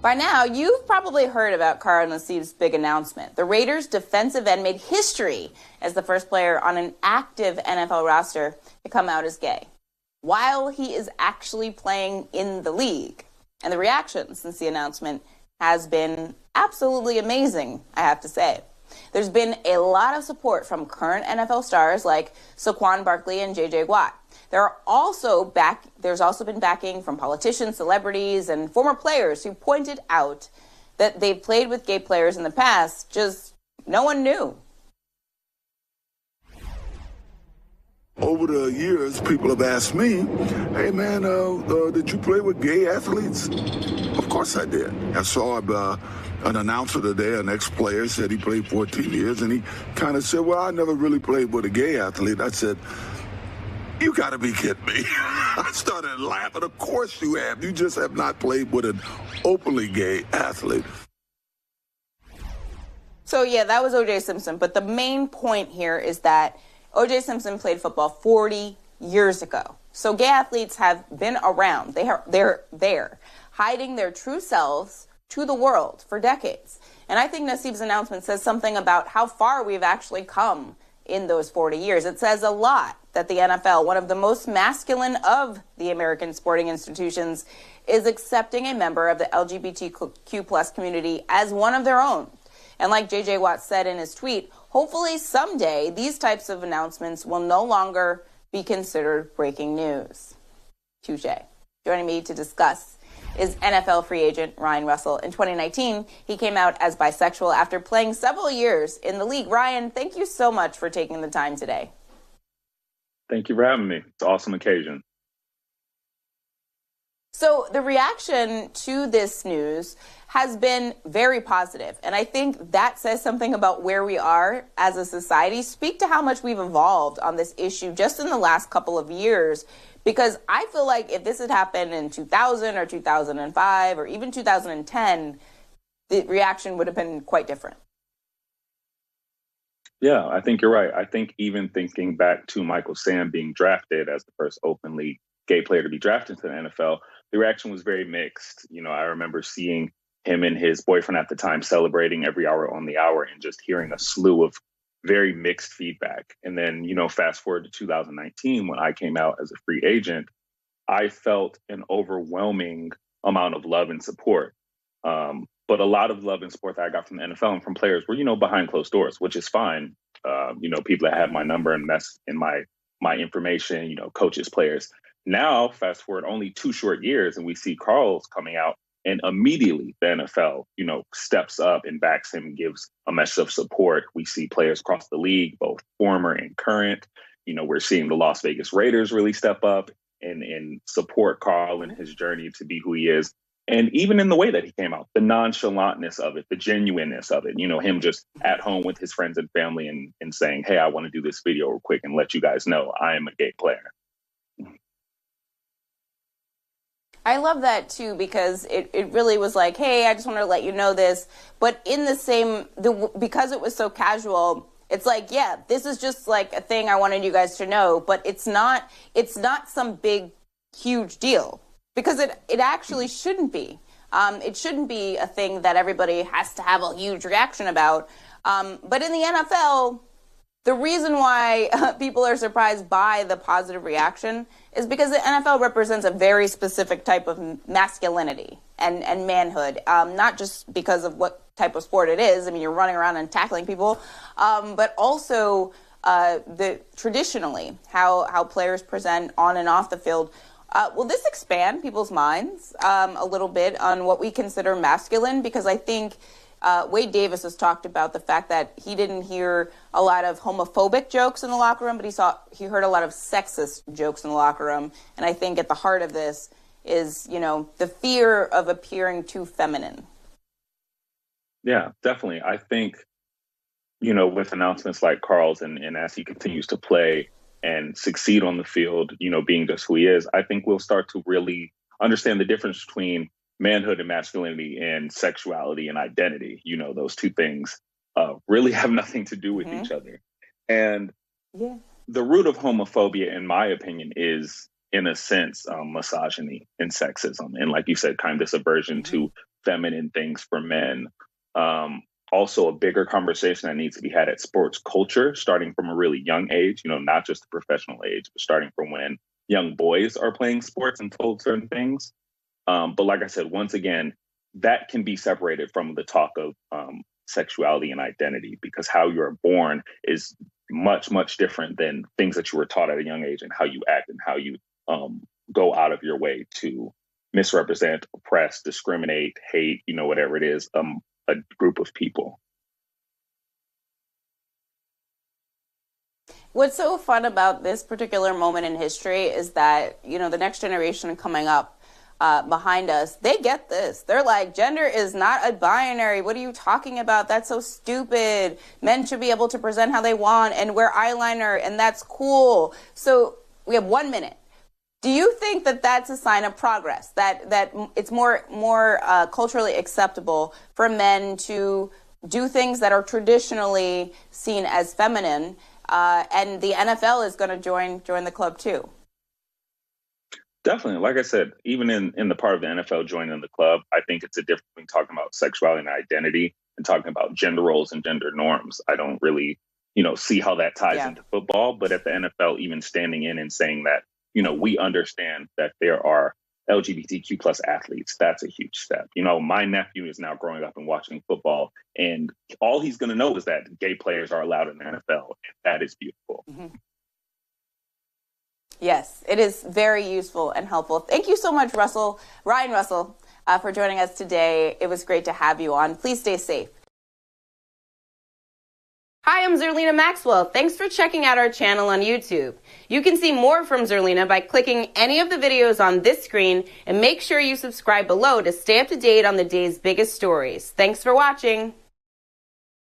By now, you've probably heard about Carl Nassib's big announcement. The Raiders' defensive end made history as the first player on an active NFL roster to come out as gay, while he is actually playing in the league. And the reaction since the announcement has been absolutely amazing, I have to say. There's been a lot of support from current NFL stars like Saquon Barkley and J.J. Watt. There's also been backing from politicians, celebrities, and former players who pointed out that they've played with gay players in the past, just no one knew. Over the years, people have asked me, hey man, did you play with gay athletes? Of course I did. I saw an announcer today, an ex-player, said he played 14 years, and he kind of said, well, I never really played with a gay athlete. I said, you got to be kidding me. I started laughing. Of course you have. You just have not played with an openly gay athlete. So, yeah, that was O.J. Simpson. But the main point here is that O.J. Simpson played football 40 years ago. So gay athletes have been around. They're there, hiding their true selves to the world for decades. And I think Nassib's announcement says something about how far we've actually come in those 40 years. It says a lot that the NFL, one of the most masculine of the American sporting institutions, is accepting a member of the LGBTQ plus community as one of their own. And like J.J. Watt said in his tweet, hopefully someday these types of announcements will no longer be considered breaking news. Touche. Joining me to discuss is NFL free agent Ryan Russell. In 2019, he came out as bisexual after playing several years in the league. Ryan, thank you so much for taking the time today. Thank you for having me. It's an awesome occasion. So the reaction to this news has been very positive, and I think that says something about where we are as a society. Speak to how much we've evolved on this issue just in the last couple of years, because I feel like if this had happened in 2000 or 2005 or even 2010, the reaction would have been quite different. Yeah, I think you're right. I think even thinking back to Michael Sam being drafted as the first openly gay player to be drafted into the NFL, the reaction was very mixed. You know, I remember seeing him and his boyfriend at the time celebrating every hour on the hour and just hearing a slew of very mixed feedback. And then, you know, fast forward to 2019, when I came out as a free agent, I felt an overwhelming amount of love and support. But a lot of love and support that I got from the NFL and from players were, you know, behind closed doors, which is fine. You know, people that have my number and that's in my information, you know, coaches, players. Now, fast forward only 2 short years, and we see Carl's coming out, and immediately the NFL, you know, steps up and backs him and gives a message of support. We see players across the league, both former and current. You know, we're seeing the Las Vegas Raiders really step up and support Carl in his journey to be who he is. And even in the way that he came out, the nonchalantness of it, the genuineness of it, you know, him just at home with his friends and family and saying, hey, I want to do this video real quick and let you guys know I am a gay player. I love that, too, because it really was like, hey, I just want to let you know this. But in the same, because it was so casual, it's like, yeah, this is just like a thing I wanted you guys to know. But it's not some big, huge deal, because it actually shouldn't be. It shouldn't be a thing that everybody has to have a huge reaction about. But in the NFL, the reason why people are surprised by the positive reaction is because the NFL represents a very specific type of masculinity and manhood, not just because of what type of sport it is. I mean, you're running around and tackling people, but also traditionally how players present on and off the field. Will this expand people's minds a little bit on what we consider masculine? Because I think Wade Davis has talked about the fact that he didn't hear a lot of homophobic jokes in the locker room, but he heard a lot of sexist jokes in the locker room. And I think at the heart of this is, you know, the fear of appearing too feminine. Yeah, definitely. I think, you know, with announcements like Carl's and as he continues to play and succeed on the field, you know, being just who he is, I think we'll start to really understand the difference between manhood and masculinity and sexuality and identity. You know, those two things really have nothing to do with each other. And the root of homophobia, in my opinion, is, in a sense, misogyny and sexism. And like you said, kind of this aversion to feminine things for men. Also, a bigger conversation that needs to be had at sports culture, starting from a really young age, not just the professional age, but starting from when young boys are playing sports and told certain things. But like I said, once again, that can be separated from the talk of sexuality and identity, because how you're born is much, much different than things that you were taught at a young age, and how you act and how you go out of your way to misrepresent, oppress, discriminate, hate, whatever it is, a group of people. What's so fun about this particular moment in history is that, the next generation coming up behind us, they get this. They're like, gender is not a binary. What are you talking about? That's so stupid. Men should be able to present how they want and wear eyeliner, and that's cool. So we have 1 minute. Do you think that that's a sign of progress, that it's more culturally acceptable for men to do things that are traditionally seen as feminine, and the NFL is going to join the club too? Definitely. Like I said, even in the part of the NFL joining the club, I think it's a difference between talking about sexuality and identity and talking about gender roles and gender norms. I don't really, see how that ties into football, but at the NFL, even standing in and saying that, we understand that there are LGBTQ plus athletes. That's a huge step. My nephew is now growing up and watching football, and all he's going to know is that gay players are allowed in the NFL. And that is beautiful. Mm-hmm. Yes, it is very useful and helpful. Thank you so much, Ryan Russell, for joining us today. It was great to have you on. Please stay safe. Hi, I'm Zerlina Maxwell. Thanks for checking out our channel on YouTube. You can see more from Zerlina by clicking any of the videos on this screen, and make sure you subscribe below to stay up to date on the day's biggest stories. Thanks for watching.